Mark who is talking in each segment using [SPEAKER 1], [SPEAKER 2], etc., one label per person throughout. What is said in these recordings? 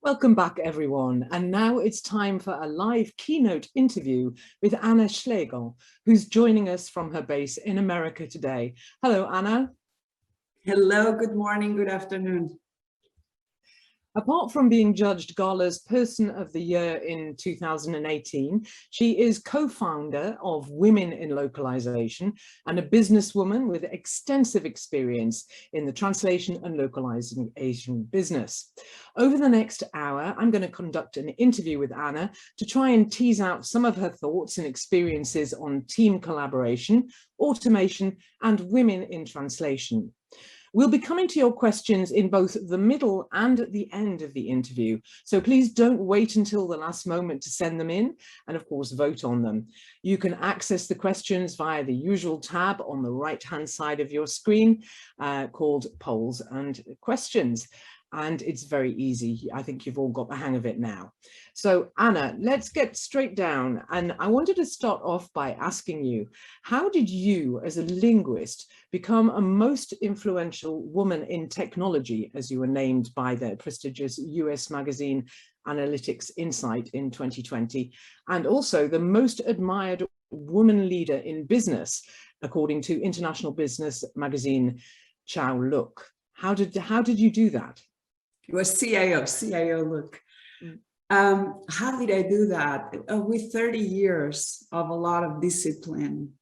[SPEAKER 1] Welcome back, everyone. And now it's time for a live keynote interview with Anna Schlegel, who's joining us from her base in America today. Hello, Anna.
[SPEAKER 2] Hello, good morning, good afternoon.
[SPEAKER 1] Apart from being judged GALA's Person of the Year in 2018, she is co-founder of Women in Localization and a businesswoman with extensive experience in the translation and localization business. Over the next hour, I'm going to conduct an interview with Anna to try and tease out some of her thoughts and experiences on team collaboration, automation, and women in translation. We'll be coming to your questions in both the middle and at the end of the interview, so please don't wait until the last moment to send them in and of course vote on them. You can access the questions via the usual tab on the right-hand side of your screen called Polls and Questions. And it's very easy. I think you've all got the hang of it now. So Anna, let's get straight down. And I wanted to start off by asking you, how did you as a linguist become a most influential woman in technology, as you were named by the prestigious US magazine Analytics Insight in 2020, and also the most admired woman leader in business, according to International Business magazine Ciao Look? How did you do that?
[SPEAKER 2] It was CIO look. How did I do that? With 30 years of a lot of discipline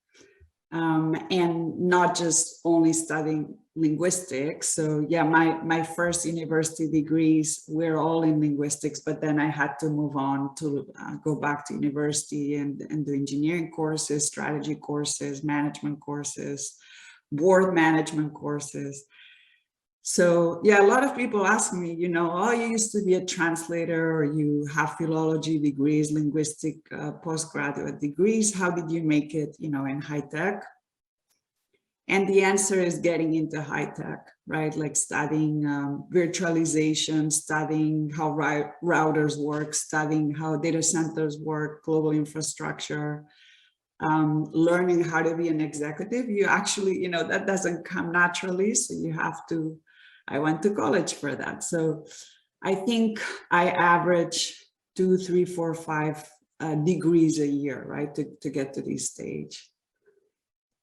[SPEAKER 2] and not just only studying linguistics. So yeah, my first university degrees were all in linguistics, but then I had to move on to go back to university and do engineering courses, strategy courses, management courses, board management courses. So yeah, a lot of people ask me, you know, oh, you used to be a translator, or you have philology degrees, linguistic postgraduate degrees. How did you make it, you know, in high tech? And the answer is getting into high tech, right? Like studying virtualization, studying how routers work, studying how data centers work, global infrastructure, learning how to be an executive. You actually, you know, that doesn't come naturally. So you have to, I went to college for that. So I think I average 2, 3, 4, 5 degrees a year, right? To get to this stage.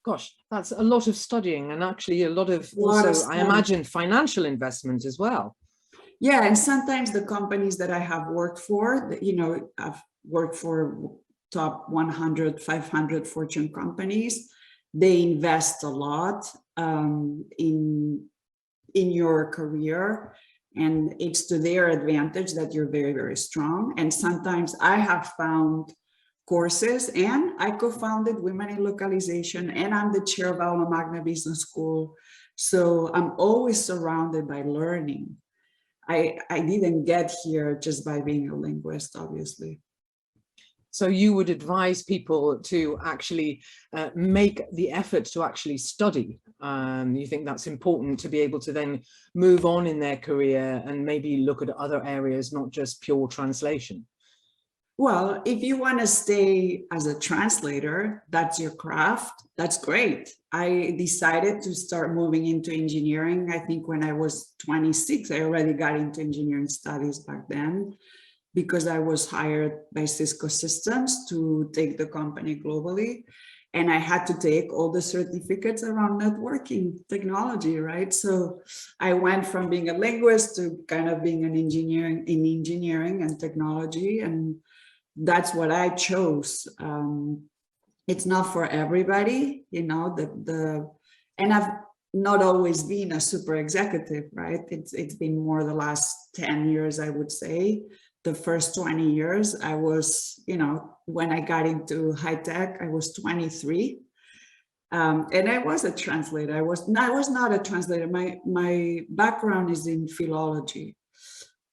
[SPEAKER 1] Gosh, that's a lot of studying and actually a lot of also, I imagine, financial investment as well.
[SPEAKER 2] Yeah, and sometimes the companies that I have worked for, you know, I've worked for top 100, 500 Fortune companies. They invest a lot in your career, and it's to their advantage that you're very, very strong. And sometimes I have found courses, and I co-founded Women in Localization, and I'm the chair of Aula Magna Business School. So I'm always surrounded by learning. I didn't get here just by being a linguist, obviously.
[SPEAKER 1] So you would advise people to actually make the effort to actually study. You think that's important to be able to then move on in their career and maybe look at other areas, not just pure translation?
[SPEAKER 2] Well, if you want to stay as a translator, that's your craft, that's great. I decided to start moving into engineering. I think when I was 26, I already got into engineering studies back then, because I was hired by Cisco Systems to take the company globally. And I had to take all the certificates around networking technology, right? So I went from being a linguist to kind of being an engineering and technology. And that's what I chose. It's not for everybody, you know, and I've not always been a super executive, right? It's been more the last 10 years, I would say. The first 20 years, I was, you know, when I got into high tech, I was 23. And I was a translator. I was not a translator. My background is in philology.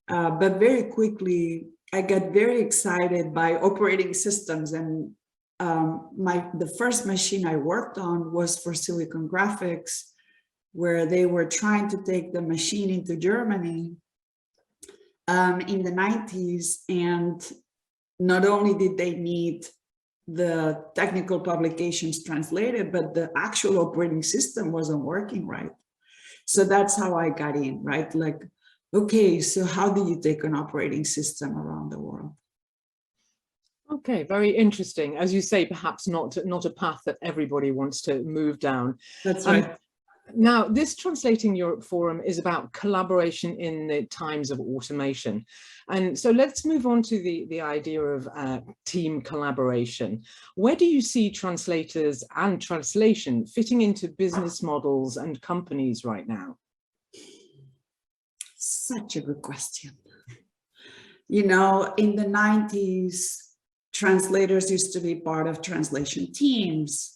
[SPEAKER 2] But very quickly, I got very excited by operating systems. And the first machine I worked on was for Silicon Graphics, where they were trying to take the machine into Germany in the 90s. And not only did they need the technical publications translated, but the actual operating system wasn't working right. So that's how I got in, right? Like okay, so how do you take an operating system around the world?
[SPEAKER 1] Okay, very interesting. As you say, perhaps not a path that everybody wants to move down.
[SPEAKER 2] That's right.
[SPEAKER 1] Now, this Translating Europe Forum is about collaboration in the times of automation. And so let's move on to the idea of team collaboration. Where do you see translators and translation fitting into business models and companies right now?
[SPEAKER 2] Such a good question. You know, in the 90s, translators used to be part of translation teams.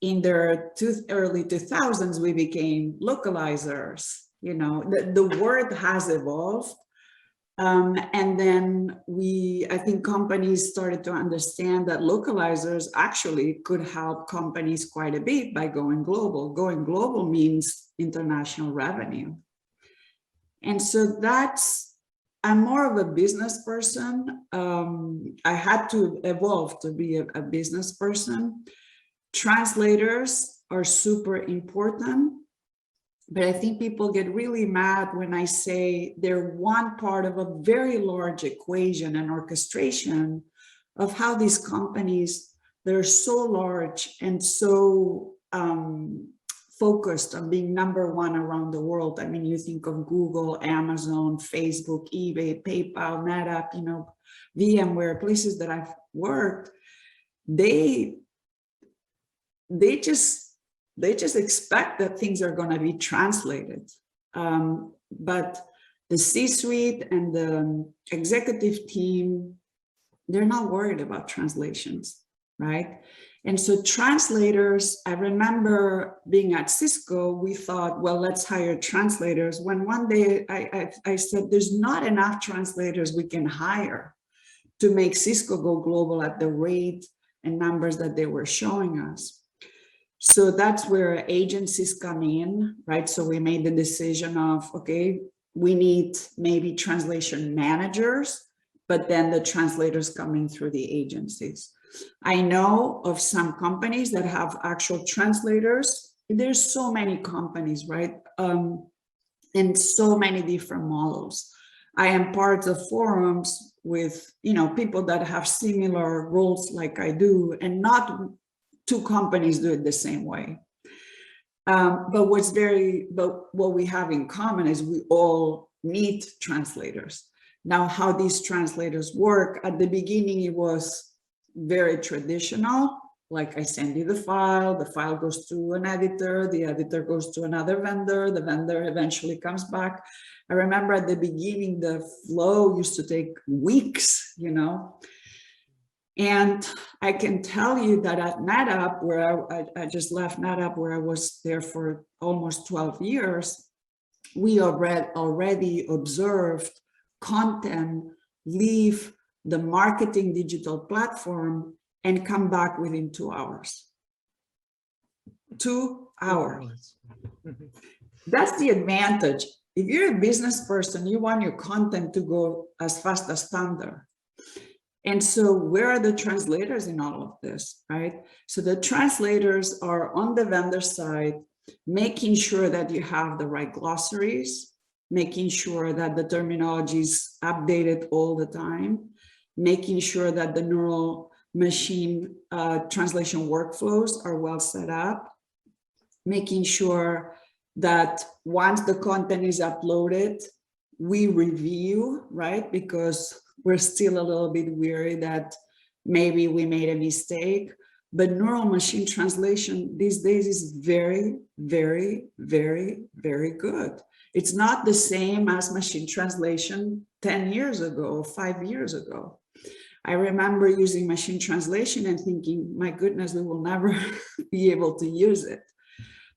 [SPEAKER 2] In the early 2000s, we became localizers. You know, the word has evolved. And then I think companies started to understand that localizers actually could help companies quite a bit by going global. Going global means international revenue. And so I'm more of a business person. I had to evolve to be a business person. Translators are super important, but I think people get really mad when I say they're one part of a very large equation and orchestration of how these companies, they're so large and so focused on being #1 around the world. I mean, you think of Google, Amazon, Facebook, eBay, PayPal, NetApp, you know, VMware, places that I've worked, they just expect that things are going to be translated. But the C-suite and the executive team, they're not worried about translations, right? And so translators, I remember being at Cisco, we thought, well, let's hire translators. When one day I said, there's not enough translators we can hire to make Cisco go global at the rate and numbers that they were showing us. So that's where agencies come in, right? So we made the decision of, okay, we need maybe translation managers, but then the translators coming through the agencies. I know of some companies that have actual translators. There's so many companies, right? And so many different models. I am part of forums with, you know, people that have similar roles like I do, and not two companies do it the same way. But what we have in common is we all need translators. Now, how these translators work, at the beginning, it was very traditional. Like, I send you the file goes to an editor, the editor goes to another vendor, the vendor eventually comes back. I remember at the beginning, the flow used to take weeks, you know. And I can tell you that at NetApp, where I just left NetApp, where I was there for almost 12 years, we already observed content leave the marketing digital platform and come back within 2 hours. 2 hours. That's the advantage. If you're a business person, you want your content to go as fast as thunder. And so where are the translators in all of this, right? So the translators are on the vendor side, making sure that you have the right glossaries, making sure that the terminology is updated all the time, making sure that the neural machine translation workflows are well set up, making sure that once the content is uploaded, we review, right? Because we're still a little bit weary that maybe we made a mistake. But neural machine translation these days is very, very, very, very good. It's not the same as machine translation 10 years ago, 5 years ago. I remember using machine translation and thinking, my goodness, we will never be able to use it.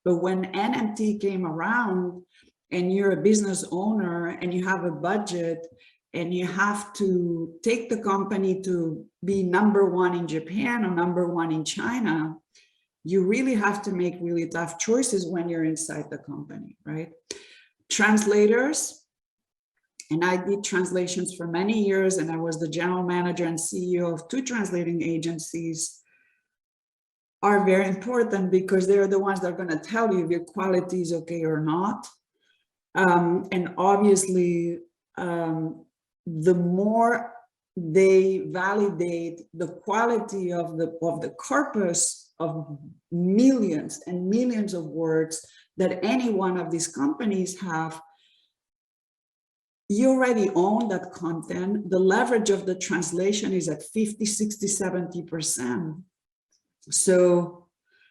[SPEAKER 2] But when NMT came around and you're a business owner and you have a budget and you have to take the company to be #1 in Japan or #1 in China, you really have to make really tough choices when you're inside the company, right? Translators, and I did translations for many years, and I was the general manager and CEO of 2 translating agencies, are very important because they're the ones that are going to tell you if your quality is okay or not. And obviously, the more they validate the quality of the corpus of millions and millions of words that any one of these companies have, you already own that content. The leverage of the translation is at 50, 60, 70%. So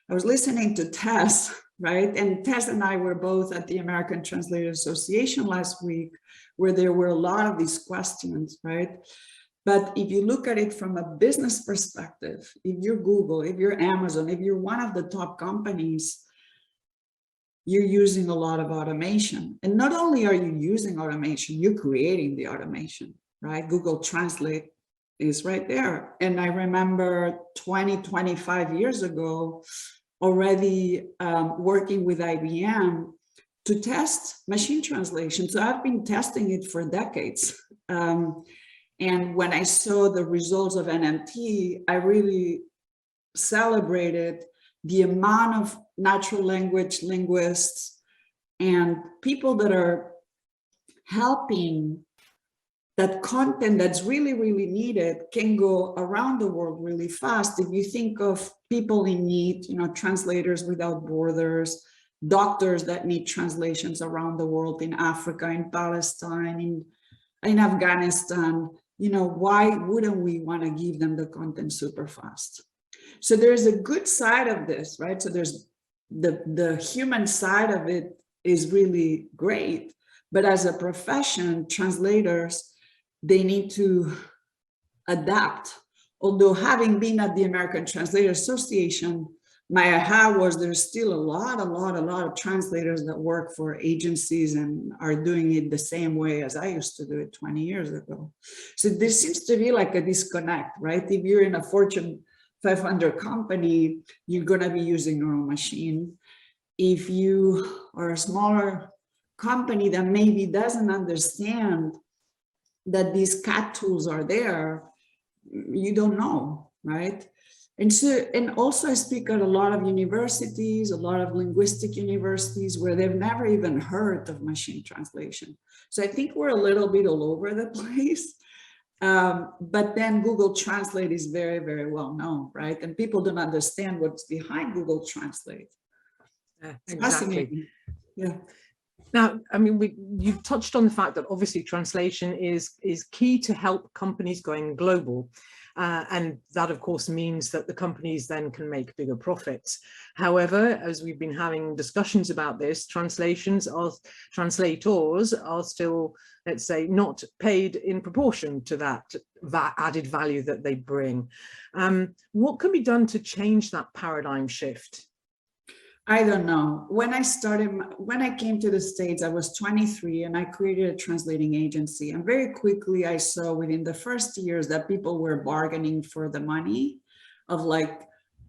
[SPEAKER 2] I was listening to Tess, right? And Tess and I were both at the American Translators Association last week, where there were a lot of these questions, right? But if you look at it from a business perspective, if you're Google, if you're Amazon, if you're one of the top companies, you're using a lot of automation. And not only are you using automation, you're creating the automation, right? Google Translate is right there. And I remember 20, 25 years ago, already working with IBM to test machine translation. So I've been testing it for decades. And when I saw the results of NMT, I really celebrated the amount of natural language linguists and people that are helping that content that's really, really needed can go around the world really fast. If you think of people in need, you know, Translators Without Borders, doctors that need translations around the world, in Africa, in Palestine, in Afghanistan, you know, why wouldn't we want to give them the content super fast? So there's a good side of this, right? So there's the human side of it is really great, but as a profession, translators, they need to adapt. Although having been at the American Translators Association, my aha was there's still a lot of translators that work for agencies and are doing it the same way as I used to do it 20 years ago. So there seems to be like a disconnect, right? If you're in a Fortune 500 company, you're going to be using your own machine. If you are a smaller company that maybe doesn't understand that these CAT tools are there, you don't know, right? And so, and also I speak at a lot of universities, a lot of linguistic universities where they've never even heard of machine translation. So I think we're a little bit all over the place. But then Google Translate is very, very well known, right? And people don't understand what's behind Google Translate.
[SPEAKER 1] Exactly.
[SPEAKER 2] Yeah.
[SPEAKER 1] Now, I mean, you've touched on the fact that obviously translation is key to help companies going global. And that, of course, means that the companies then can make bigger profits. However, as we've been having discussions about this, translators are still, let's say, not paid in proportion to that added value that they bring. What can be done to change that paradigm shift?
[SPEAKER 2] I don't know. When I came to the States, I was 23 and I created a translating agency. And very quickly I saw within the first years that people were bargaining for the money of like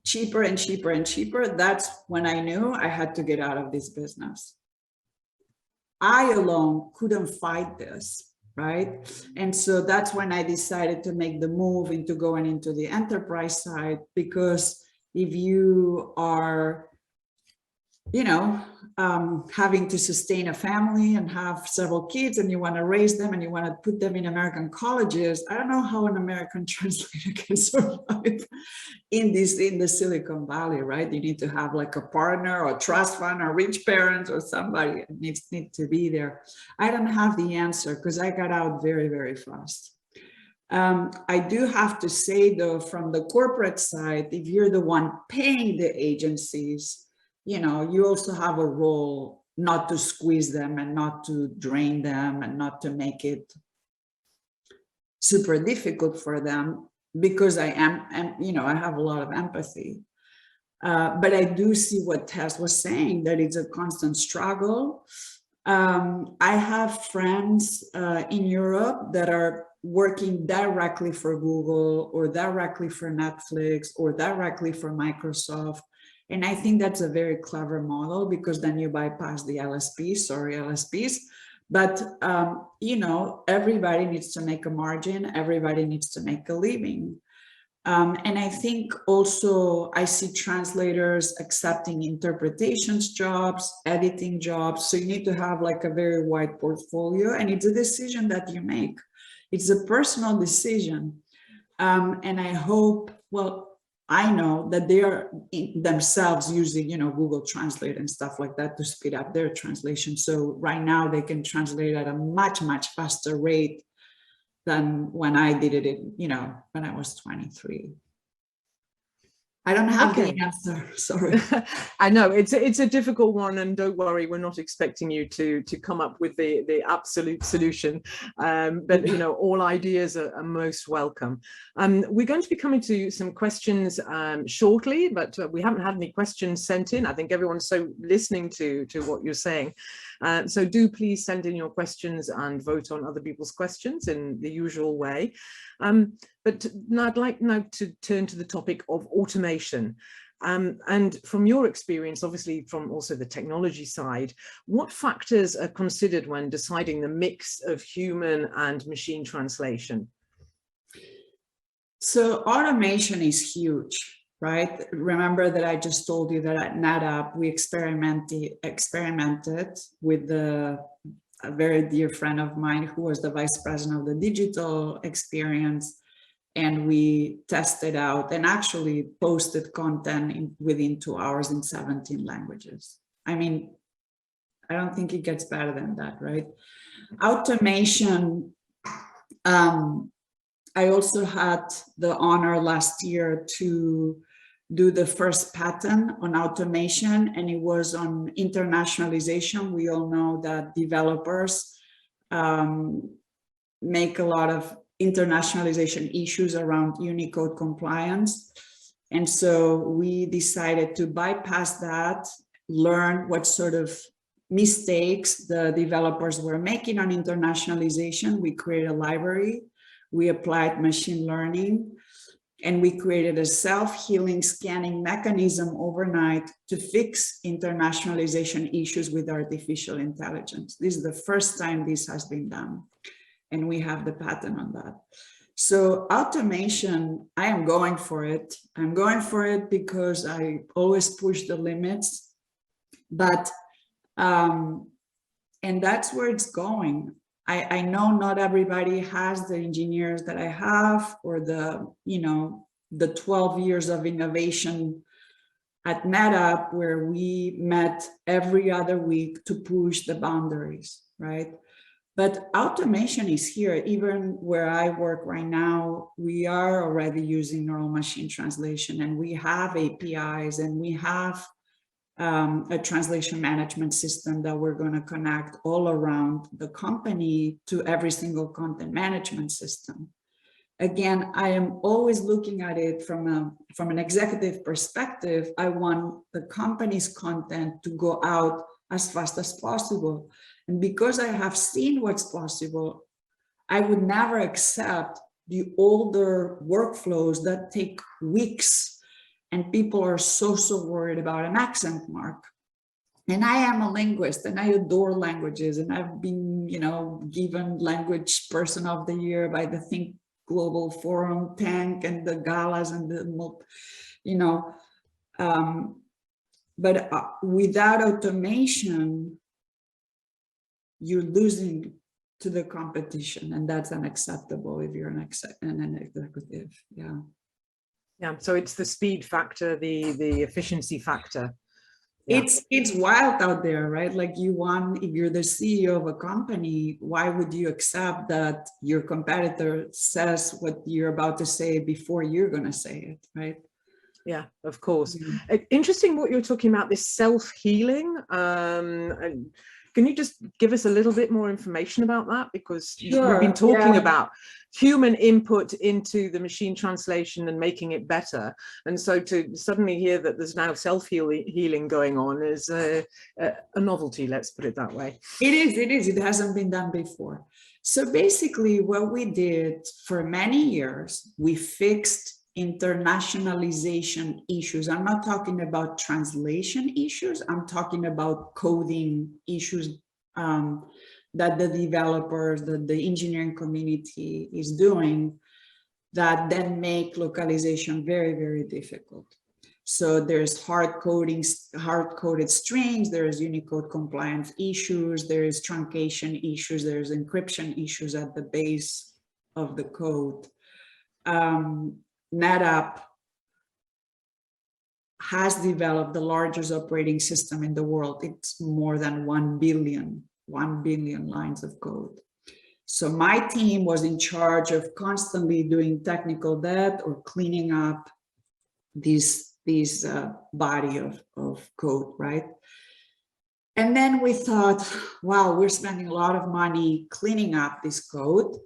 [SPEAKER 2] cheaper and cheaper and cheaper. That's when I knew I had to get out of this business. I alone couldn't fight this, right? And so that's when I decided to make the move into going into the enterprise side, because if you are having to sustain a family and have several kids and you want to raise them and you want to put them in American colleges, I don't know how an American translator can survive in the Silicon Valley, right? You need to have like a partner or a trust fund or rich parents or somebody needs to be there. I don't have the answer because I got out very, very fast. I do have to say though, from the corporate side, if you're the one paying the agencies, you also have a role not to squeeze them and not to drain them and not to make it super difficult for them, because I have a lot of empathy. But I do see what Tess was saying, that it's a constant struggle. I have friends in Europe that are working directly for Google or directly for Netflix or directly for Microsoft. And I think that's a very clever model, because then you bypass the LSPs. But, everybody needs to make a margin. Everybody needs to make a living. And I think also I see translators accepting interpretations jobs, editing jobs. So you need to have like a very wide portfolio, and it's a decision that you make. It's a personal decision. And I hope, well, I know that they are themselves using, you know, Google Translate and stuff like that to speed up their translation. So right now they can translate at a much, much faster rate than when I did it, you know, when I was 23. I don't have the answer, sorry.
[SPEAKER 1] I know it's a difficult one, and don't worry, we're not expecting you to come up with the absolute solution, but you know, all ideas are most welcome. We're going to be coming to some questions shortly, but we haven't had any questions sent in. I think everyone's so listening to what you're saying, so do please send in your questions and vote on other people's questions in the usual way. But now I'd like now to turn to the topic of automation. And from your experience, obviously from also the technology side, what factors are considered when deciding the mix of human and machine translation?
[SPEAKER 2] So automation is huge, right? Remember that I just told you that at NetApp, we experimented with a very dear friend of mine who was the vice president of the digital experience. And we tested out and actually posted content within 2 hours in 17 languages. I mean, I don't think it gets better than that, right? Automation, I also had the honor last year to do the first patent on automation, and it was on internationalization. We all know that developers make a lot of internationalization issues around Unicode compliance. And so we decided to bypass that, learn what sort of mistakes the developers were making on internationalization. We created a library, we applied machine learning, and we created a self-healing scanning mechanism overnight to fix internationalization issues with artificial intelligence. This is the first time this has been done, and we have the patent on that. So automation, I am going for it. I'm going for it because I always push the limits, but, and that's where it's going. I know not everybody has the engineers that I have, or the, you know, the 12 years of innovation at NetApp, where we met every other week to push the boundaries, right? But automation is here. Even where I work right now, we are already using neural machine translation, and we have APIs, and we have a translation management system that we're going to connect all around the company to every single content management system. Again, I am always looking at it from an executive perspective. I want the company's content to go out as fast as possible. And because I have seen what's possible, I would never accept the older workflows that take weeks, and people are so worried about an accent mark. And I am a linguist, and I adore languages, and I've been, you know, given language person of the year by the Think Global Forum, Tank, and the GALAs, and the, you know, but without automation, you're losing to the competition, and that's unacceptable if you're an executive.
[SPEAKER 1] Yeah, so it's the speed factor, the efficiency factor. Yeah.
[SPEAKER 2] It's wild out there, right? Like, if you're the CEO of a company, why would you accept that your competitor says what you're about to say before you're going to say it, right?
[SPEAKER 1] Yeah, of course. Interesting what you're talking about, this self-healing. Can you just give us a little bit more information about that? Because
[SPEAKER 2] sure,
[SPEAKER 1] we've been talking about human input into the machine translation and making it better. And so to suddenly hear that there's now self-healing going on is a novelty, let's put it that way.
[SPEAKER 2] It is. It hasn't been done before. So basically what we did for many years, we fixed internationalization issues. I'm not talking about translation issues. I'm talking about coding issues that the developers, the engineering community is doing. that then make localization very, very difficult. So there's hard-coded strings, there's Unicode compliance issues, there's truncation issues, there's encryption issues at the base of the code. NetApp has developed the largest operating system in the world. It's more than 1 billion lines of code. So my team was in charge of constantly doing technical debt or cleaning up these body of code, right? And then we thought, wow, we're spending a lot of money cleaning up this code.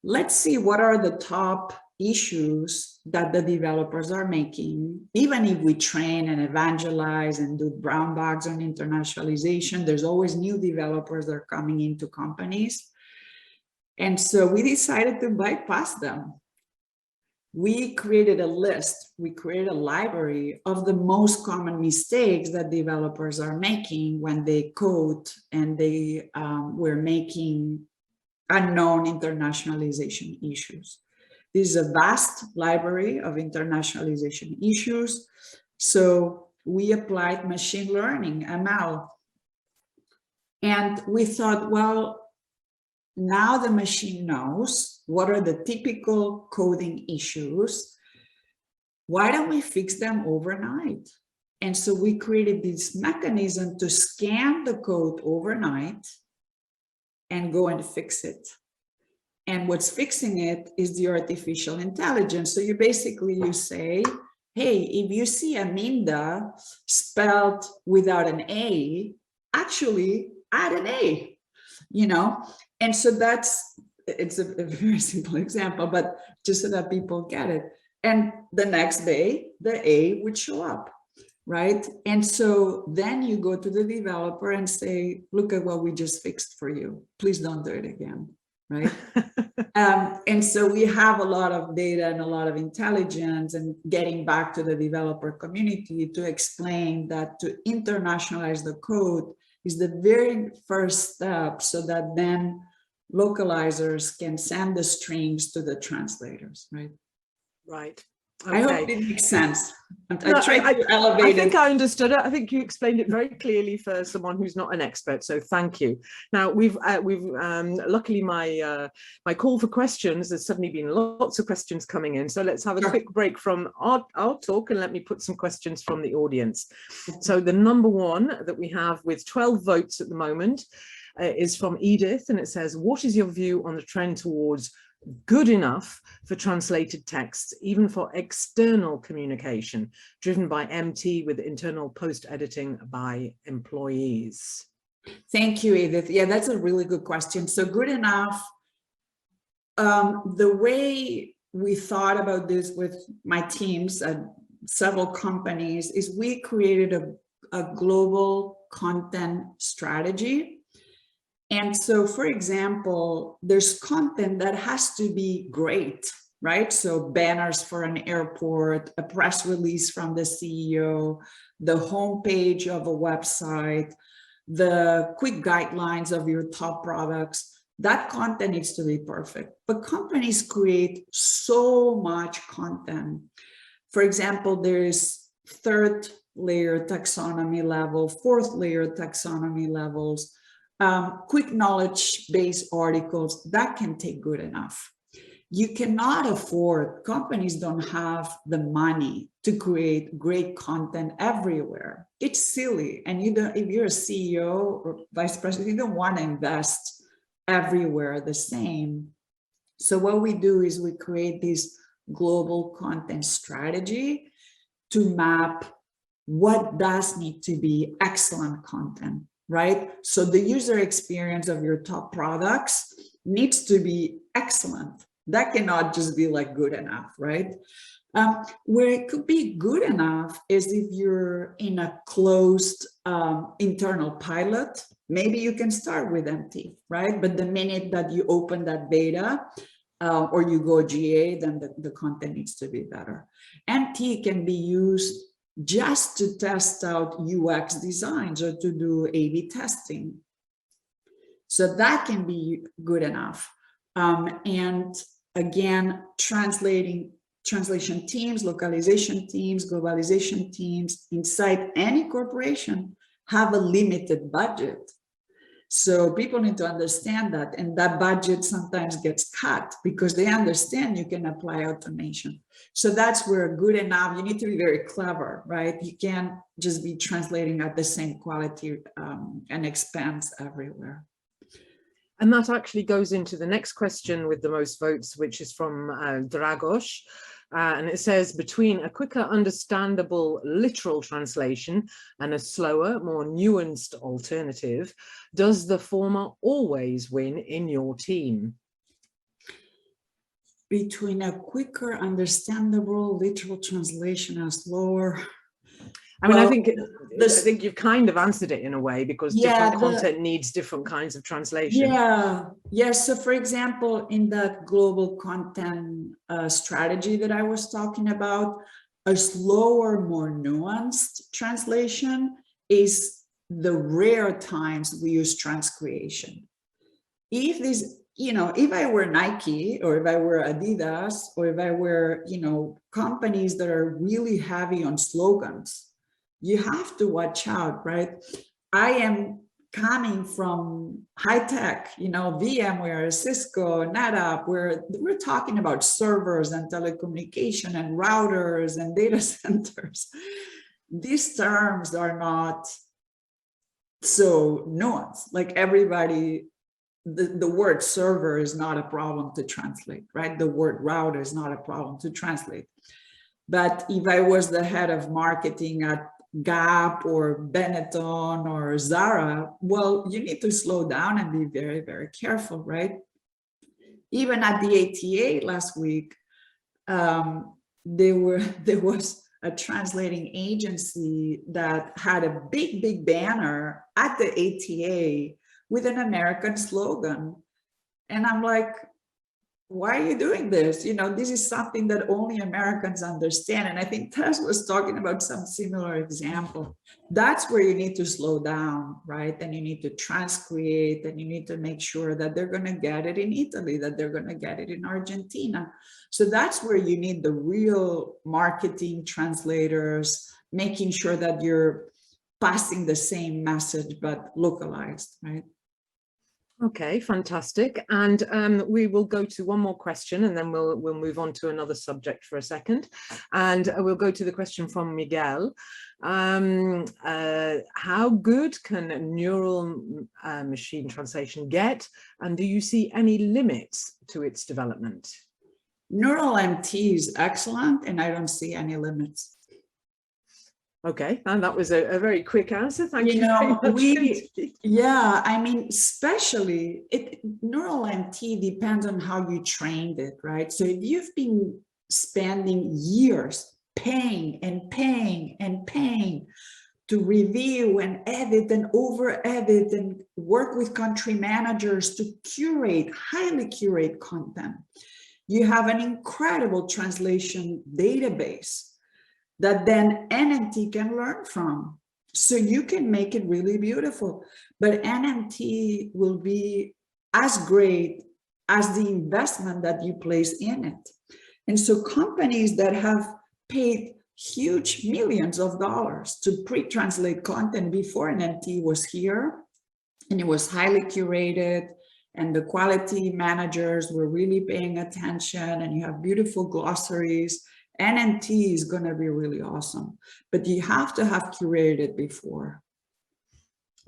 [SPEAKER 2] Let's see what are the top issues that the developers are making. Even if we train and evangelize and do brown bags on internationalization, there's always new developers that are coming into companies. And so we decided to bypass them. We created a list, we created a library of the most common mistakes that developers are making when they code and they were making unknown internationalization issues. This is a vast library of internationalization issues. So we applied machine learning, ML. And we thought, well, now the machine knows what are the typical coding issues. Why don't we fix them overnight? And so we created this mechanism to scan the code overnight and go and fix it. And what's fixing it is the artificial intelligence. So you basically, you say, hey, if you see Aminda spelled without an A, actually add an A, you know? And so it's a very simple example, but just so that people get it. And the next day, the A would show up, right? And so then you go to the developer and say, look at what we just fixed for you. Please don't do it again, right? And so we have a lot of data and a lot of intelligence, and getting back to the developer community to explain that to internationalize the code is the very first step, so that then localizers can send the strings to the translators, right?
[SPEAKER 1] Right. Okay.
[SPEAKER 2] I hope it makes sense. I tried to elevate it.
[SPEAKER 1] I think I understood it. I think you explained it very clearly for someone who's not an expert. So thank you. Now we've luckily my call for questions. There's suddenly been lots of questions coming in. So let's have a quick break from our talk and let me put some questions from the audience. So the number one that we have with 12 votes at the moment is from Edith, and it says, what is your view on the trend towards good enough for translated texts, even for external communication, driven by MT with internal post-editing by employees?
[SPEAKER 2] Thank you, Edith. Yeah, that's a really good question. So good enough, the way we thought about this with my teams at several companies is we created a global content strategy. And so, for example, there's content that has to be great, right? So banners for an airport, a press release from the CEO, the homepage of a website, the quick guidelines of your top products. That content needs to be perfect. But companies create so much content. For example, there's third layer taxonomy level, fourth layer taxonomy levels, quick knowledge-based articles that can take good enough. You cannot afford, companies don't have the money to create great content everywhere. It's silly. And you don't, if you're a CEO or vice president, you don't want to invest everywhere the same. So what we do is we create this global content strategy to map what does need to be excellent content, right? So the user experience of your top products needs to be excellent. That cannot just be like good enough, right? Where it could be good enough is if you're in a closed internal pilot, maybe you can start with MT, right? But the minute that you open that beta or you go GA, then the content needs to be better. MT can be used just to test out UX designs or to do A/B testing. So that can be good enough. And again, translation teams, localization teams, globalization teams inside any corporation have a limited budget. So people need to understand that, and that budget sometimes gets cut because they understand you can apply automation. So that's where good enough, you need to be very clever, right? You can't just be translating at the same quality and expense everywhere.
[SPEAKER 1] And that actually goes into the next question with the most votes, which is from Dragos. And it says, between a quicker, understandable literal translation and a slower, more nuanced alternative, does the former always win in your team?
[SPEAKER 2] Between a quicker, understandable literal translation and slower.
[SPEAKER 1] I mean, I think you've kind of answered it in a way, because different content needs different kinds of translation.
[SPEAKER 2] Yeah. So for example, in that global content strategy that I was talking about, a slower, more nuanced translation is the rare times we use transcreation. If this, if I were Nike, or if I were Adidas, or if I were, companies that are really heavy on slogans, you have to watch out, right? I am coming from high tech, VMware, Cisco, NetApp, where we're talking about servers and telecommunication and routers and data centers. These terms are not so nuanced. Like everybody, the word server is not a problem to translate, right? The word router is not a problem to translate. But if I was the head of marketing at Gap or Benetton or Zara, well, you need to slow down and be very, very careful, right? Even at the ATA last week, there was a translating agency that had a big banner at the ATA with an American slogan. And I'm like, why are you doing this? This is something that only Americans understand. And I think Tess was talking about some similar example. That's where you need to slow down, right? And you need to transcreate, and you need to make sure that they're going to get it in Italy, that they're going to get it in Argentina. So that's where you need the real marketing translators, making sure that you're passing the same message, but localized, right?
[SPEAKER 1] Okay, fantastic. And we will go to one more question, and then we'll move on to another subject for a second. And we'll go to the question from Miguel. How good can neural machine translation get? And do you see any limits to its development?
[SPEAKER 2] Neural MT is excellent, and I don't see any limits.
[SPEAKER 1] Okay, and that was a very quick answer. Thank you very much.
[SPEAKER 2] Yeah, I mean, especially neural MT depends on how you trained it, right? So if you've been spending years paying to review and edit and over edit and work with country managers to highly curate content, you have an incredible translation database that then NMT can learn from. So you can make it really beautiful, but NMT will be as great as the investment that you place in it. And so companies that have paid huge millions of dollars to pre-translate content before NMT was here, and it was highly curated, and the quality managers were really paying attention, and you have beautiful glossaries, NMT is going to be really awesome, but you have to have curated before.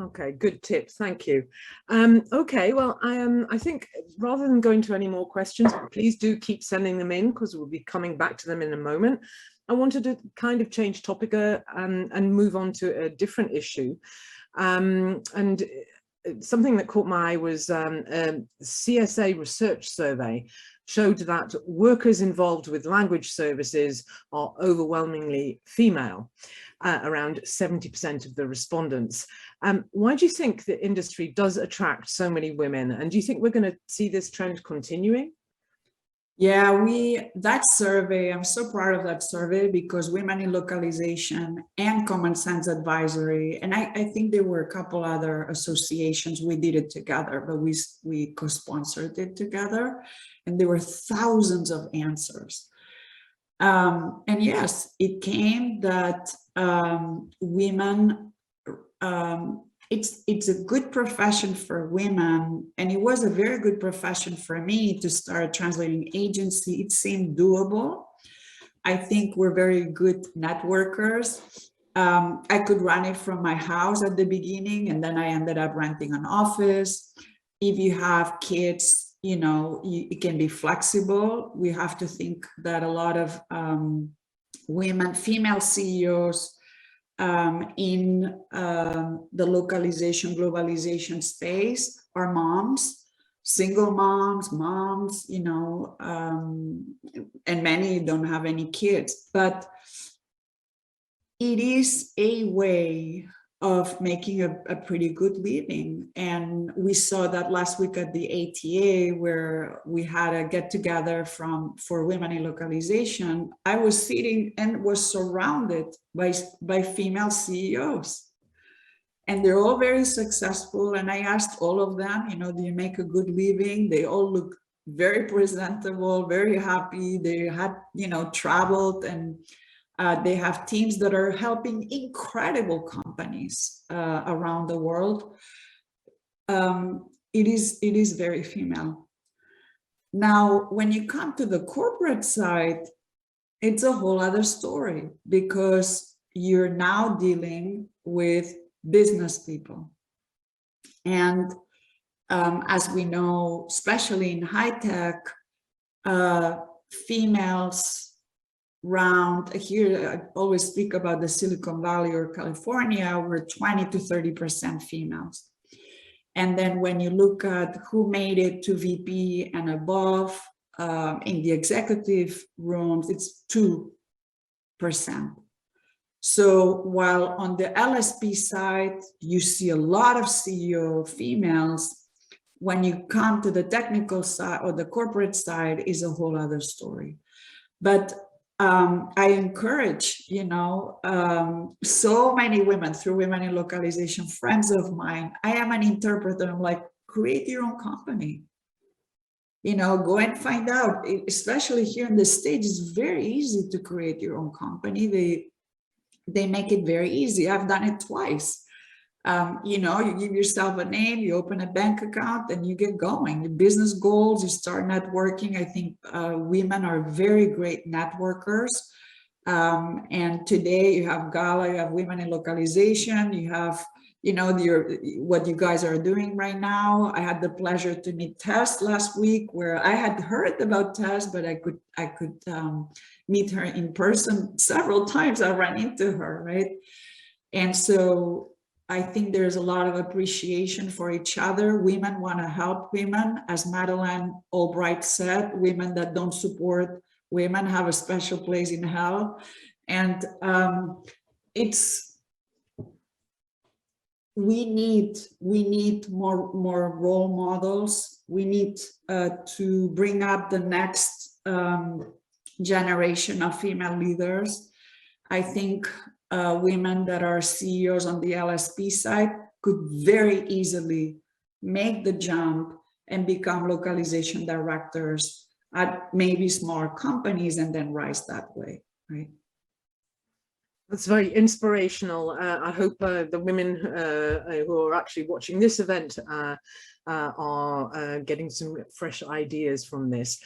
[SPEAKER 1] Okay, good tips. Thank you. Okay, well, I think rather than going to any more questions, please do keep sending them in, because we'll be coming back to them in a moment. I wanted to kind of change topic and move on to a different issue. And something that caught my eye was a CSA research survey showed that workers involved with language services are overwhelmingly female, around 70% of the respondents. Why do you think the industry does attract so many women? And do you think we're going to see this trend continuing?
[SPEAKER 2] Yeah, that survey, I'm so proud of that survey, because Women in Localization and Common Sense Advisory, and I think there were a couple other associations, we did it together, but we co-sponsored it together, and there were thousands of answers. And yes, it came that women, it's a good profession for women, and it was a very good profession for me to start a translating agency. It seemed doable. I think we're very good networkers. I could run it from my house at the beginning, and then I ended up renting an office. If you have kids, you know, it can be flexible. We have to think that a lot of women, female CEOs, in the localization, globalization space are moms, single moms, you know, and many don't have any kids, but it is a way of making a pretty good living. And we saw that last week at the ATA, where we had a get together for women in localization. I was sitting and was surrounded by female CEOs, and they're all very successful. And I asked all of them, you know, do you make a good living? They all look very presentable, very happy. They had, you know, traveled, and they have teams that are helping incredible companies around the world. It is very female. Now, when you come to the corporate side, it's a whole other story, because you're now dealing with business people. And as we know, especially in high tech, females around here, I always speak about the Silicon Valley or California, we're 20 to 30% females. And then when you look at who made it to VP and above in the executive rooms, it's 2%. So while on the LSP side, you see a lot of CEO females, when you come to the technical side or the corporate side is a whole other story. But I encourage, you know, so many women through Women in Localization, friends of mine. I am an interpreter. I'm like, create your own company. You know, go and find out, especially here in the States, it's very easy to create your own company. They make it very easy. I've done it twice. You know, you give yourself a name, you open a bank account, and you get going. Your business goals, you start networking. I think women are very great networkers. And today you have GALA, you have Women in Localization, you have, you know, what you guys are doing right now. I had the pleasure to meet Tess last week, where I had heard about Tess, but I could meet her in person several times. I ran into her, right? And so I think there's a lot of appreciation for each other. Women want to help women. As Madeleine Albright said, women that don't support women have a special place in hell. And we need more role models. We need to bring up the next generation of female leaders. I think women that are CEOs on the LSP side could very easily make the jump and become localization directors at maybe small companies and then rise that way, right?
[SPEAKER 1] That's very inspirational. I hope the women who are actually watching this event are getting some fresh ideas from this.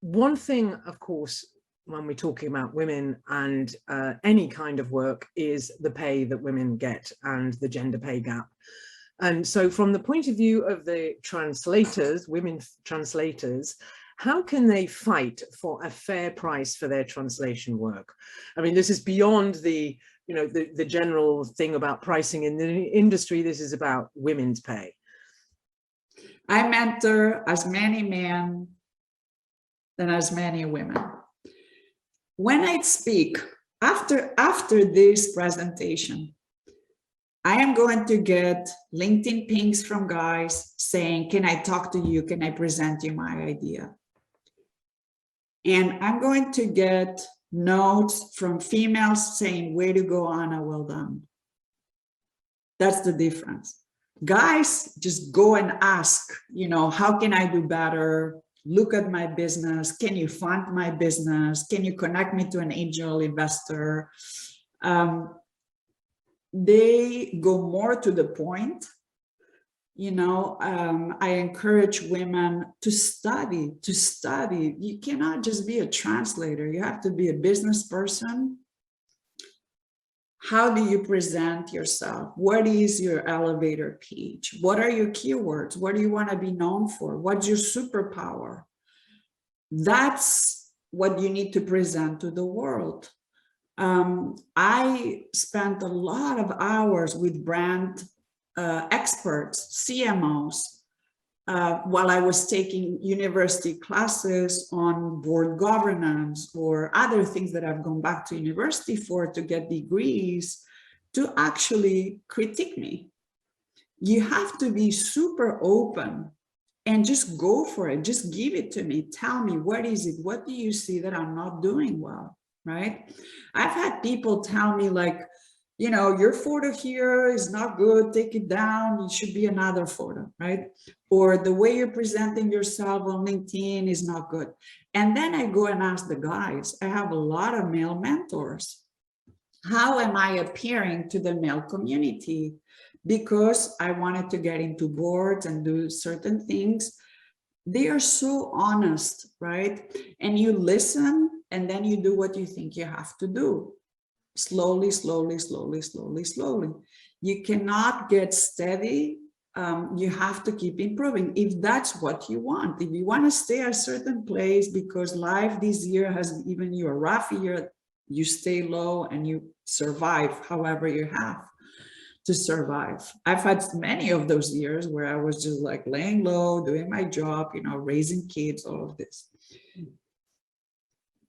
[SPEAKER 1] One thing, of course, when we're talking about women and any kind of work is the pay that women get and the gender pay gap. And so from the point of view of the translators, women translators, how can they fight for a fair price for their translation work? I mean, this is beyond the, you know, the general thing about pricing in the industry. This is about women's pay.
[SPEAKER 2] I mentor as many men than as many women. When I speak, after this presentation, I am going to get LinkedIn pings from guys saying, can I talk to you? Can I present you my idea? And I'm going to get notes from females saying, way to go, Anna, well done. That's the difference. Guys just go and ask, you know, how can I do better? Look at my business. Can you fund my business? Can you connect me to an angel investor? They go more to the point. You know, I encourage women to study, You cannot just be a translator. You have to be a business person. How do you present yourself? What is your elevator pitch? What are your keywords? What do you want to be known for? What's your superpower? That's what you need to present to the world. I spent a lot of hours with brand experts, CMOs, while I was taking university classes on board governance or other things that I've gone back to university for to get degrees, to actually critique me. You have to be super open and just go for it. Just give it to me. Tell me, what is it? What do you see that I'm not doing well, right? I've had people tell me, like, you know, your photo here is not good, take it down, it should be another photo, right? Or the way you're presenting yourself on LinkedIn is not good. And then I go and ask the guys, I have a lot of male mentors. How am I appearing to the male community? Because I wanted to get into boards and do certain things. They are so honest, right? And you listen, and then you do what you think you have to do. Slowly, slowly, slowly, slowly, slowly. You cannot get steady. You have to keep improving if that's what you want. If you want to stay at a certain place because life this year has given you a rough year, you stay low and you survive however you have to survive. I've had many of those years where I was just like laying low, doing my job, you know, raising kids, all of this.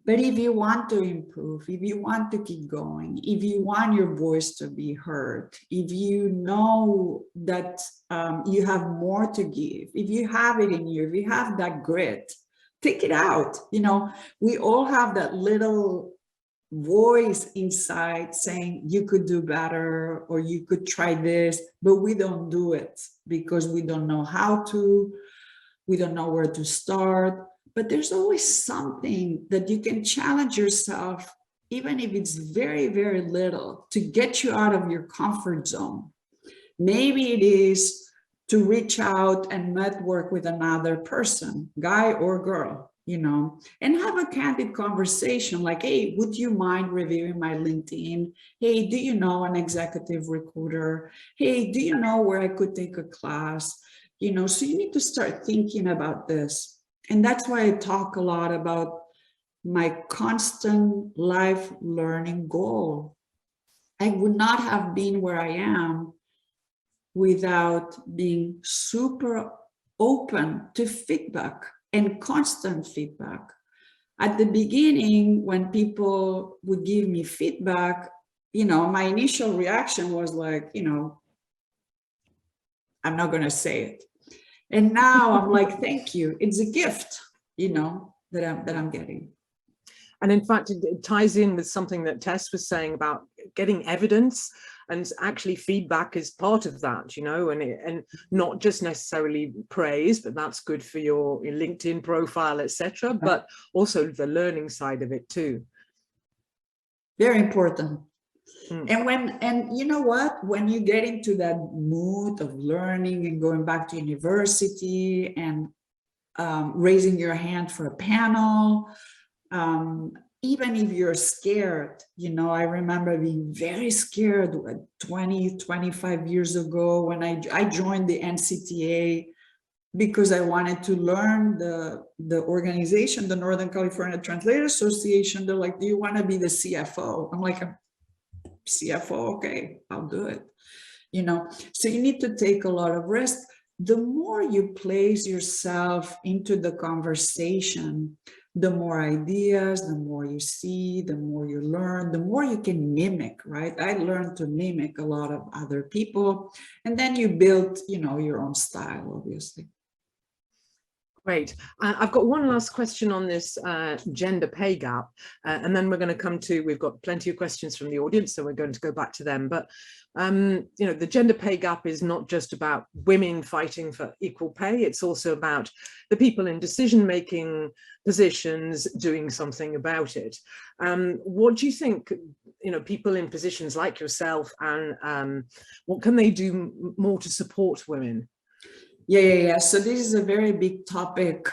[SPEAKER 2] But if you want to improve, if you want to keep going, if you want your voice to be heard, if you know that you have more to give, if you have it in you, if you have that grit, take it out. You know, we all have that little voice inside saying you could do better or you could try this, but we don't do it because we don't know how to, we don't know where to start. But there's always something that you can challenge yourself, even if it's very, very little, to get you out of your comfort zone. Maybe it is to reach out and network with another person, guy or girl, you know, and have a candid conversation like, hey, would you mind reviewing my LinkedIn? Hey, do you know an executive recruiter? Hey, do you know where I could take a class? You know, so you need to start thinking about this. And that's why I talk a lot about my constant life learning goal. I would not have been where I am without being super open to feedback and constant feedback. At the beginning, when people would give me feedback, you know, my initial reaction was like, you know, I'm not going to say it. And now I'm like, thank you. It's a gift, you know, that I'm getting.
[SPEAKER 1] And in fact, it ties in with something that Tess was saying about getting evidence, and actually feedback is part of that, you know, and not just necessarily praise, but that's good for your LinkedIn profile, etc., but also the learning side of it too.
[SPEAKER 2] Very important. And you know what, when you get into that mood of learning and going back to university and raising your hand for a panel, even if you're scared, you know, I remember being very scared 20, 25 years ago when I joined the NCTA because I wanted to learn the organization, the Northern California Translators Association. They're like, do you want to be the CFO? I'm like, CFO, okay, I'll do it. You know, so you need to take a lot of risk. The more you place yourself into the conversation, the more ideas, the more you see, the more you learn, the more you can mimic, right? I learned to mimic a lot of other people, and then you build, you know, your own style, obviously.
[SPEAKER 1] Great. I've got one last question on this gender pay gap, and then we're going to come to, we've got plenty of questions from the audience, so we're going to go back to them. But, you know, the gender pay gap is not just about women fighting for equal pay, it's also about the people in decision-making positions doing something about it. What do you think, you know, people in positions like yourself, and what can they do more to support women?
[SPEAKER 2] Yeah. So this is a very big topic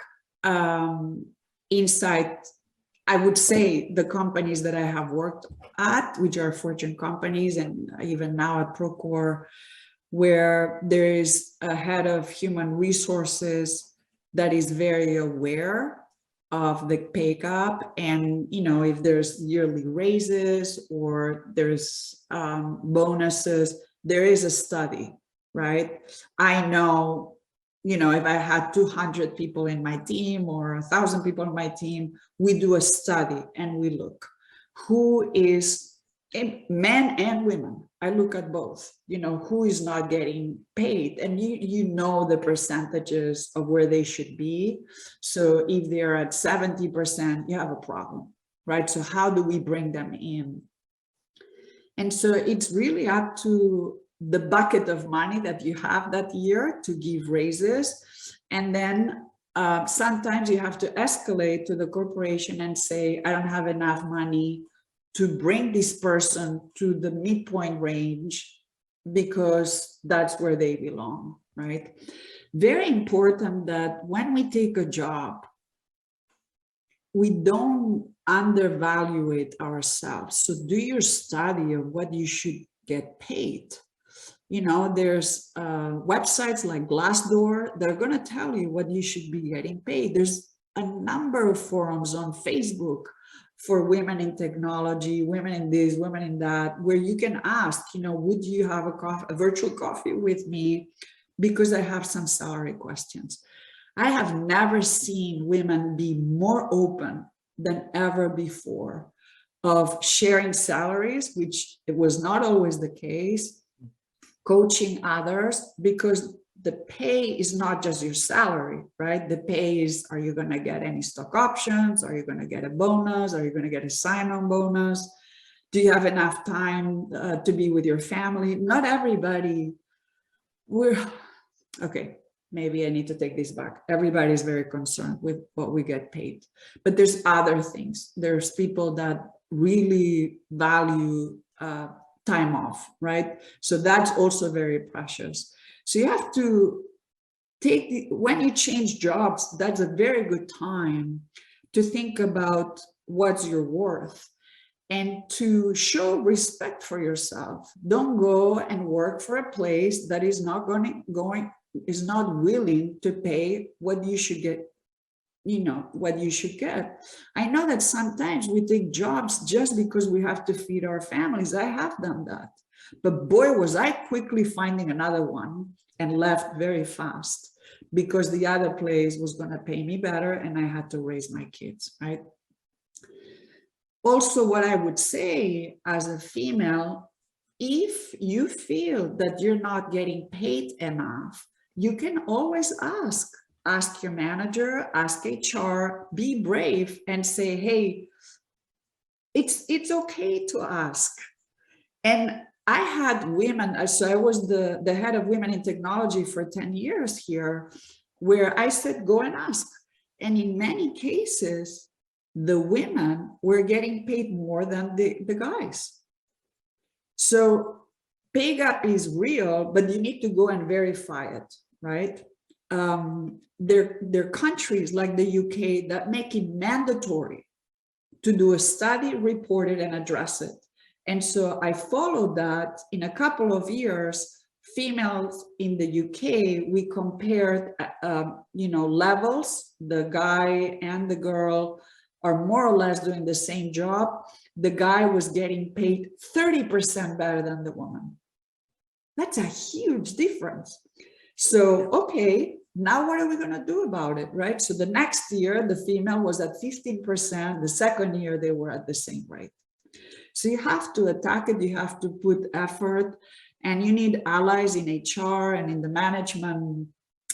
[SPEAKER 2] inside, I would say, the companies that I have worked at, which are Fortune companies, and even now at Procore, where there is a head of human resources that is very aware of the pay gap, and you know, if there's yearly raises or there's bonuses, there is a study, right? I know, you know, if I had 200 people in my team or 1,000 people in my team, we do a study and we look who is, men and women. I look at both, you know, who is not getting paid, and you know the percentages of where they should be. So if they're at 70%, you have a problem, right? So how do we bring them in? And so it's really up to the bucket of money that you have that year to give raises. And then sometimes you have to escalate to the corporation and say, I don't have enough money to bring this person to the midpoint range because that's where they belong, right? Very important that when we take a job, we don't undervalue ourselves. So do your study of what you should get paid. You know, there's websites like Glassdoor, they're going to tell you what you should be getting paid. There's a number of forums on Facebook for women in technology, women in this, women in that, where you can ask, you know, would you have a virtual coffee with me because I have some salary questions. I have never seen women be more open than ever before of sharing salaries, which it was not always the case, coaching others, because the pay is not just your salary, right? The pay is, are you going to get any stock options? Are you going to get a bonus? Are you going to get a sign-on bonus? Do you have enough time to be with your family? Not everybody, okay, maybe I need to take this back. Everybody is very concerned with what we get paid, but there's other things. There's people that really value time off, right? So that's also very precious. So you have to take, when you change jobs, that's a very good time to think about what's your worth and to show respect for yourself. Don't go and work for a place that is not is not willing to pay what you should get, you know, what you should get. I know that sometimes we take jobs just because we have to feed our families. I have done that. But boy, was I quickly finding another one and left very fast because the other place was going to pay me better and I had to raise my kids, right? Also, what I would say as a female, if you feel that you're not getting paid enough, you can always ask your manager, ask HR, be brave and say, hey, it's okay to ask. And I had women, so I was the head of women in technology for 10 years here, where I said, go and ask. And in many cases, the women were getting paid more than the guys. So pay gap is real, but you need to go and verify it, right? There are countries like the UK that make it mandatory to do a study, report it, and address it. And so I followed that. In a couple of years, females in the UK, we compared, you know, levels. The guy and the girl are more or less doing the same job. The guy was getting paid 30% better than the woman. That's a huge difference. So, okay, now what are we going to do about it, right? So the next year, the female was at 15%. The second year, they were at the same rate. So you have to attack it. You have to put effort, and you need allies in HR and in the management,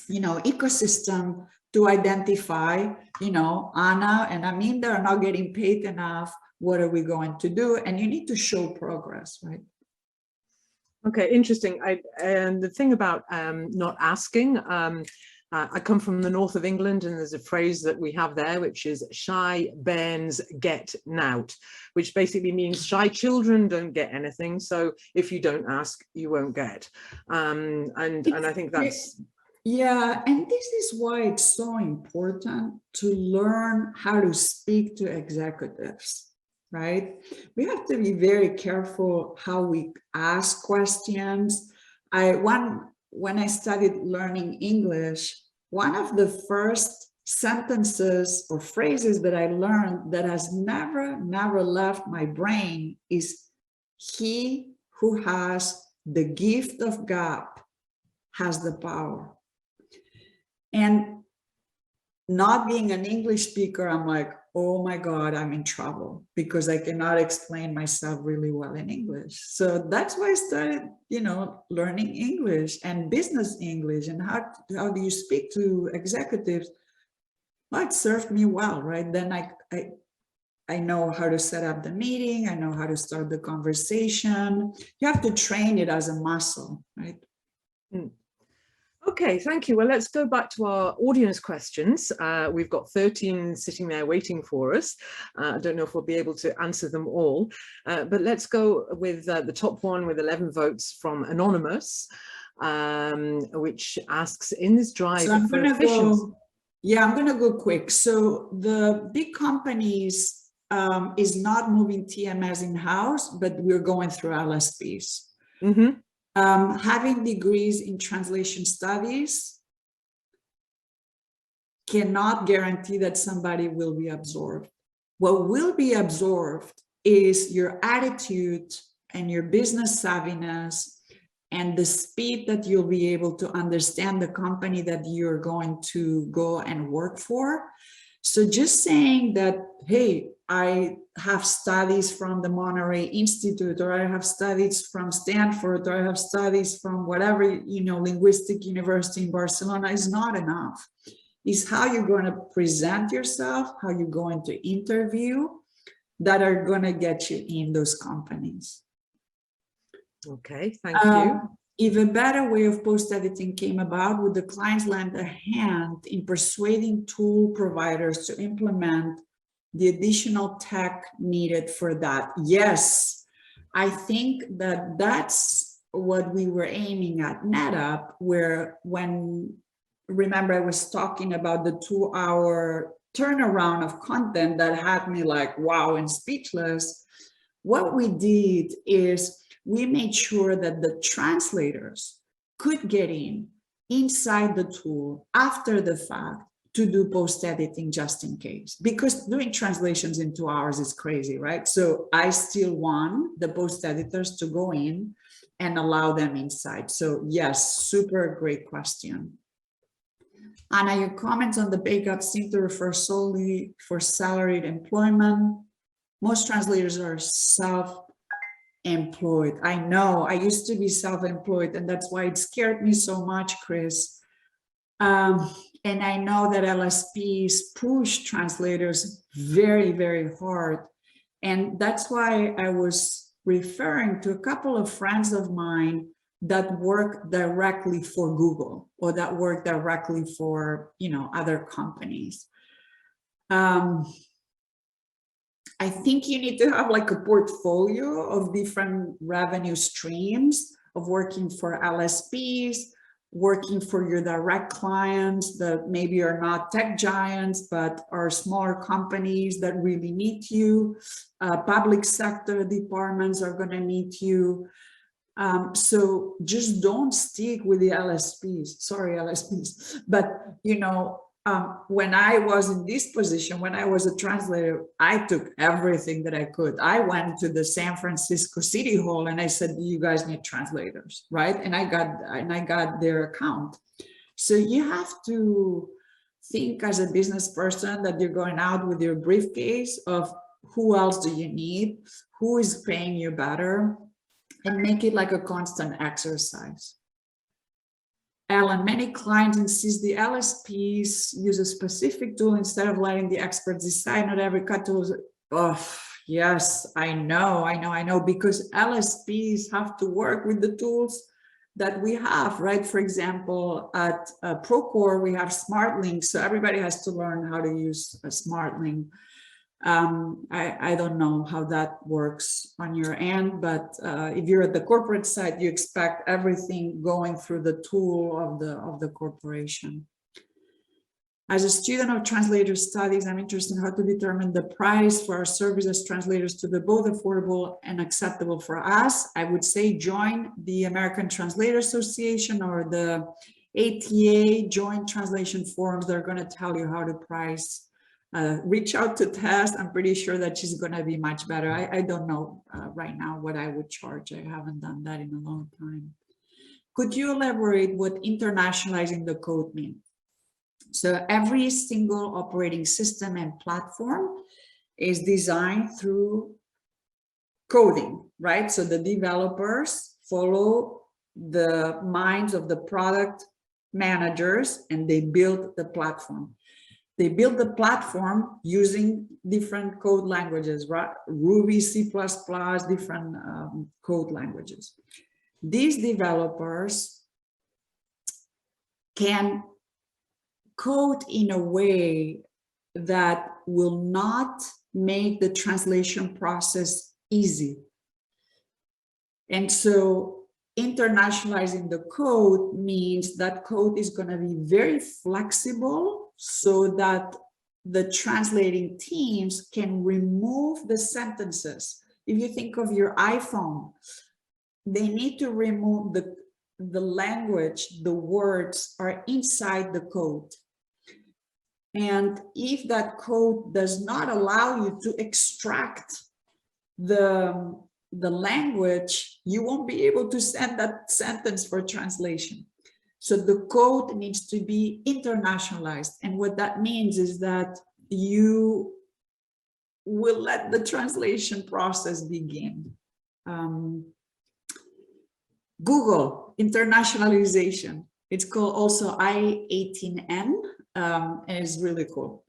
[SPEAKER 2] you know, ecosystem to identify, you know, Anna and Aminda are not getting paid enough. What are we going to do? And you need to show progress, right?
[SPEAKER 1] Okay, interesting. And the thing about not asking, I come from the north of England, and there's a phrase that we have there, which is "shy bairns get nowt," which basically means shy children don't get anything. So if you don't ask, you won't get. And I think that's...
[SPEAKER 2] Yeah, and this is why it's so important to learn how to speak to executives, right? We have to be very careful how we ask questions. When I started learning English, one of the first sentences or phrases that I learned that has never left my brain is, "He who has the gift of gab has the power." And not being an English speaker, I'm like, oh my God, I'm in trouble because I cannot explain myself really well in English. So that's why I started, you know, learning English and business English and how do you speak to executives. Well, it served me well, right? Then I know how to set up the meeting. I know how to start the conversation. You have to train it as a muscle, right?
[SPEAKER 1] Mm. Okay, thank you. Well, let's go back to our audience questions. We've got 13 sitting there waiting for us. I don't know if we'll be able to answer them all, but let's go with the top one with 11 votes from Anonymous, which asks, in this drive
[SPEAKER 2] So I'm
[SPEAKER 1] for
[SPEAKER 2] going to
[SPEAKER 1] efficiency...
[SPEAKER 2] go, yeah, I'm going to go quick. So the big companies is not moving TMS in-house, but we're going through LSPs.
[SPEAKER 1] Mm-hmm.
[SPEAKER 2] Having degrees in translation studies cannot guarantee that somebody will be absorbed. What will be absorbed is your attitude and your business savviness and the speed that you'll be able to understand the company that you're going to go and work for. So just saying that, hey, I have studies from the Monterey Institute, or I have studies from Stanford, or I have studies from whatever, you know, linguistic university in Barcelona is not enough. It's how you're going to present yourself, how you're going to interview that are going to get you in those companies.
[SPEAKER 1] Okay, thank you.
[SPEAKER 2] If a better way of post-editing came about, would the clients lend a hand in persuading tool providers to implement the additional tech needed for that? Yes, I think that that's what we were aiming at NetApp, where remember I was talking about the 2-hour turnaround of content that had me like, wow, and speechless. What we did is we made sure that the translators could get inside the tool after the fact to do post-editing just in case, because doing translations in 2 hours is crazy, right? So I still want the post-editors to go in and allow them inside. So yes, super great question. Anna, your comments on the pay gap seem to refer solely for salaried employment. Most translators are self-employed. I know, I used to be self-employed, and that's why it scared me so much, Chris. And I know that LSPs push translators very, very hard. And that's why I was referring to a couple of friends of mine that work directly for Google or that work directly for, you know, other companies. I think you need to have like a portfolio of different revenue streams of working for LSPs, working for your direct clients that maybe are not tech giants, but are smaller companies that really need you. Public sector departments are going to need you. So just don't stick with the LSPs. Sorry, LSPs. But, you know, when I was in this position, when I was a translator, I took everything that I could. I went to the San Francisco City Hall and I said, you guys need translators, right? And I got their account. So you have to think as a business person that you're going out with your briefcase of who else do you need, who is paying you better, and make it like a constant exercise. Ellen, many clients insist the LSPs use a specific tool instead of letting the experts decide. Not every cut tool is, oh, yes, I know, because LSPs have to work with the tools that we have, right? For example, at Procore, we have SmartLink, so everybody has to learn how to use a SmartLink. I don't know how that works on your end, but if you're at the corporate side, you expect everything going through the tool of the corporation. As a student of translator studies, I'm interested in how to determine the price for our service as translators to be both affordable and acceptable for us. I would say join the American Translator Association or the ATA, joint translation forums. They're going to tell you how to price. Reach out to Tess. I'm pretty sure that she's going to be much better. I don't know right now what I would charge. I haven't done that in a long time. Could you elaborate what internationalizing the code means? So every single operating system and platform is designed through coding, right? So the developers follow the minds of the product managers and they build the platform. They build the platform using different code languages, right? Ruby, C++, different code languages. These developers can code in a way that will not make the translation process easy. And so internationalizing the code means that code is going to be very flexible so that the translating teams can remove the sentences. If you think of your iPhone, they need to remove the language, the words are inside the code. And if that code does not allow you to extract the language, you won't be able to send that sentence for translation. So the code needs to be internationalized. And what that means is that you will let the translation process begin. Google, internationalization. It's called also I-18N, and it's really cool.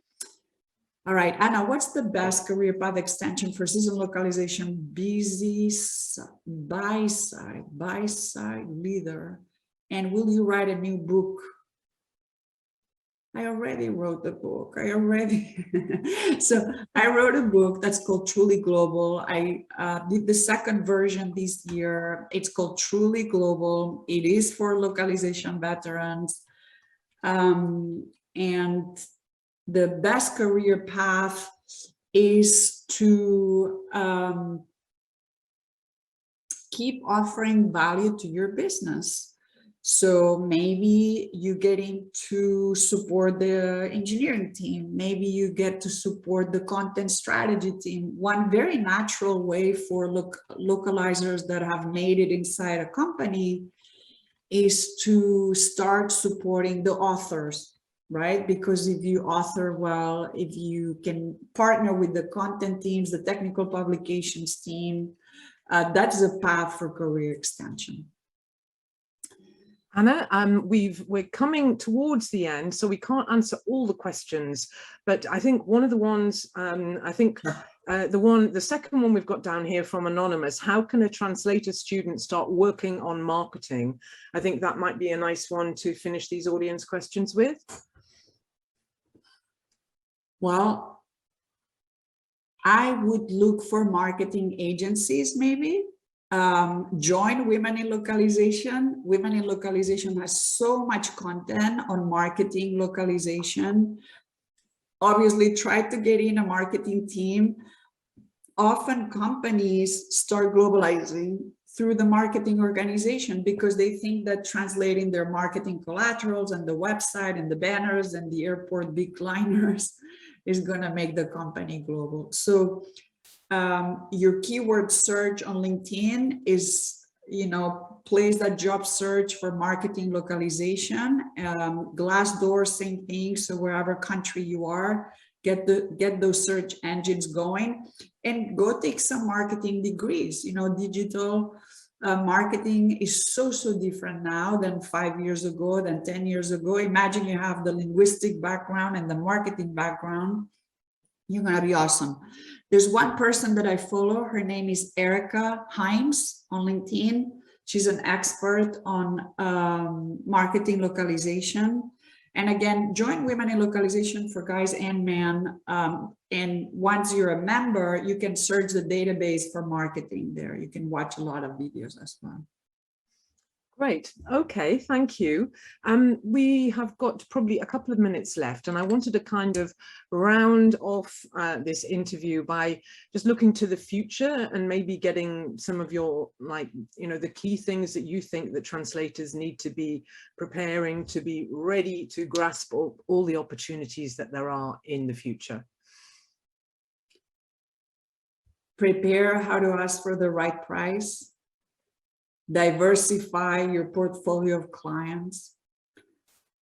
[SPEAKER 2] All right, Anna, what's the best career path extension for season localization? Busy buy-side leader. And will you write a new book? I already wrote the book. So I wrote a book that's called Truly Global. I did the second version this year. It's called Truly Global. It is for localization veterans. And the best career path is to keep offering value to your business. So maybe you get to support the engineering team. Maybe you get to support the content strategy team. One very natural way for localizers that have made it inside a company is to start supporting the authors, right? Because if you author well, if you can partner with the content teams, the technical publications team, that's a path for career extension.
[SPEAKER 1] Anna, we're coming towards the end, so we can't answer all the questions, but I think one of the ones, the second one we've got down here from Anonymous, how can a translator student start working on marketing? I think that might be a nice one to finish these audience questions with.
[SPEAKER 2] Well, I would look for marketing agencies, maybe. Join Women in Localization. Women in Localization has so much content on marketing localization. Obviously, try to get in a marketing team. Often companies start globalizing through the marketing organization because they think that translating their marketing collaterals and the website and the banners and the airport big liners is going to make the company global. So your keyword search on LinkedIn is, place that job search for marketing localization. Glassdoor, same thing. So wherever country you are, get those search engines going and go take some marketing degrees, digital marketing is so different now than 5 years ago, than 10 years ago. Imagine you have the linguistic background and the marketing background. You're going to be awesome. There's one person that I follow. Her name is Erica Himes on LinkedIn. She's an expert on marketing localization. And again, join Women in Localization for guys and men. And once you're a member, you can search the database for marketing there. You can watch a lot of videos as well.
[SPEAKER 1] Great. Okay, thank you. We have got probably a couple of minutes left, and I wanted to kind of round off this interview by just looking to the future and maybe getting some of your, like, you know, the key things that you think that translators need to be preparing to be ready to grasp all the opportunities that there are in the future.
[SPEAKER 2] Prepare how to ask for the right price. Diversify your portfolio of clients.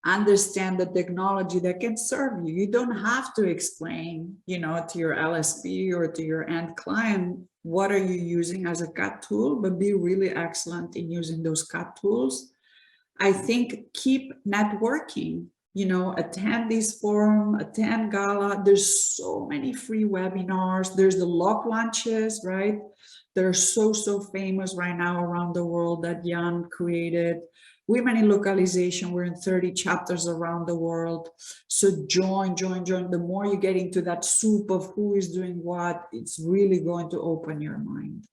[SPEAKER 2] Understand the technology that can serve you. You don't have to explain, you know, to your LSP or to your end client, what are you using as a cut tool, but be really excellent in using those cut tools. I think keep networking, you know, attend this forum, attend GALA. There's so many free webinars. There's the lock launches, right? They're so famous right now around the world that Jan created. Women in Localization, we're in 30 chapters around the world. So join. The more you get into that soup of who is doing what, it's really going to open your mind.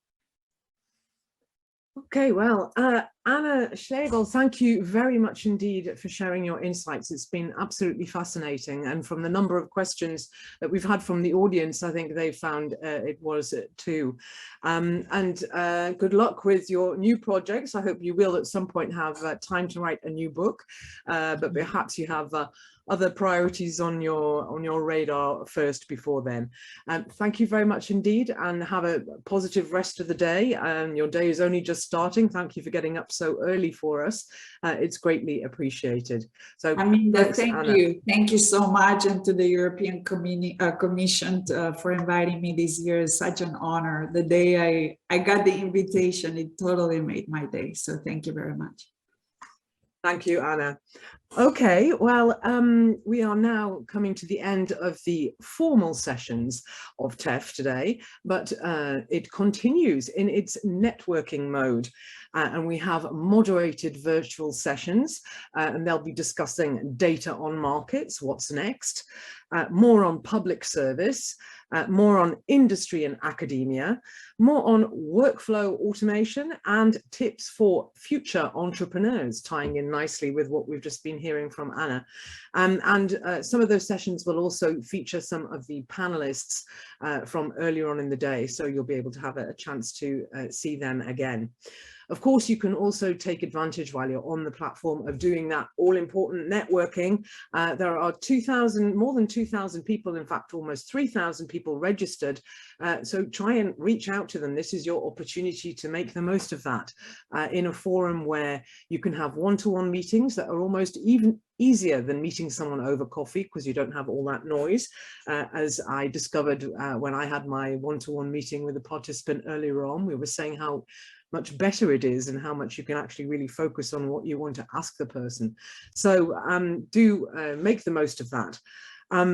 [SPEAKER 1] Okay, well, Anna Schlegel, thank you very much indeed for sharing your insights. It's been absolutely fascinating. And from the number of questions that we've had from the audience, I think they found it was too. And good luck with your new projects. I hope you will at some point have time to write a new book, but perhaps you have other priorities on your radar first before then. Thank you very much indeed, and have a positive rest of the day. Your day is only just starting. Thank you for getting up so early for us. It's greatly appreciated. So
[SPEAKER 2] Aminda, thank you so much, and to the European Commission for inviting me this year. It's such an honor. The day I got the invitation, it totally made my day. So thank you very much.
[SPEAKER 1] Thank you, Anna. Okay, well, we are now coming to the end of the formal sessions of TEF today, but it continues in its networking mode. And we have moderated virtual sessions, and they'll be discussing data on markets, what's next, more on public service, more on industry and academia, more on workflow automation and tips for future entrepreneurs, tying in nicely with what we've just been hearing from Anna. And some of those sessions will also feature some of the panelists from earlier on in the day, so you'll be able to have a chance to see them again. Of course, you can also take advantage while you're on the platform of doing that all-important networking. There are more than 2,000 people, in fact, almost 3,000 people registered. So try and reach out to them. This is your opportunity to make the most of that in a forum where you can have one-to-one meetings that are almost even easier than meeting someone over coffee, because you don't have all that noise, as I discovered when I had my one-to-one meeting with a participant earlier on. We were saying how much better it is and how much you can actually really focus on what you want to ask the person. So do make the most of that.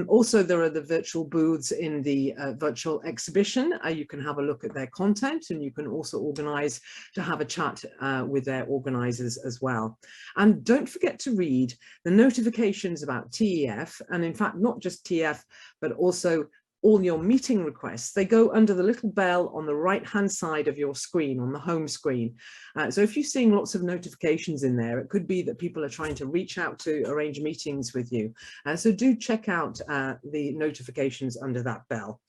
[SPEAKER 1] Also, there are the virtual booths in the virtual exhibition. You can have a look at their content, and you can also organize to have a chat with their organizers as well. And don't forget to read the notifications about TEF, and in fact, not just TEF, but also all your meeting requests. They go under the little bell on the right-hand side of your screen, on the home screen. So if you're seeing lots of notifications in there, it could be that people are trying to reach out to arrange meetings with you. So do check out the notifications under that bell.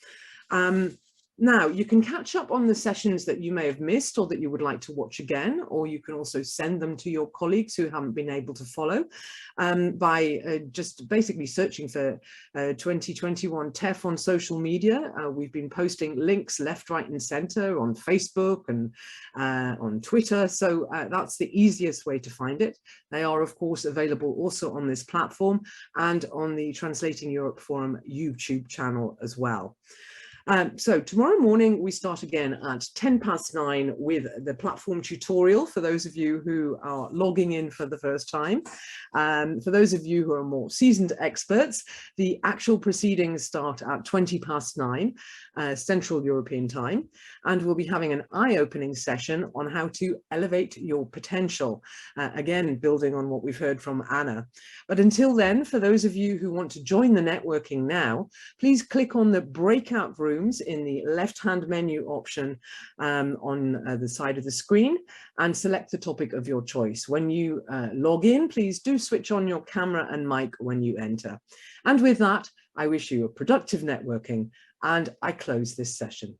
[SPEAKER 1] Now, you can catch up on the sessions that you may have missed or that you would like to watch again, or you can also send them to your colleagues who haven't been able to follow by just basically searching for 2021 TEF on social media. We've been posting links left, right and center on Facebook and on Twitter, so that's the easiest way to find it. They are, of course, available also on this platform and on the Translating Europe Forum YouTube channel as well. So tomorrow morning, we start again at 9:10 with the platform tutorial for those of you who are logging in for the first time. For those of you who are more seasoned experts, the actual proceedings start at 9:20 Central European Time, and we'll be having an eye-opening session on how to elevate your potential, again, building on what we've heard from Anna. But until then, for those of you who want to join the networking now, please click on the breakout rooms in the left-hand menu option on the side of the screen and select the topic of your choice. When you log in, please do switch on your camera and mic when you enter. And with that, I wish you a productive networking, and I close this session.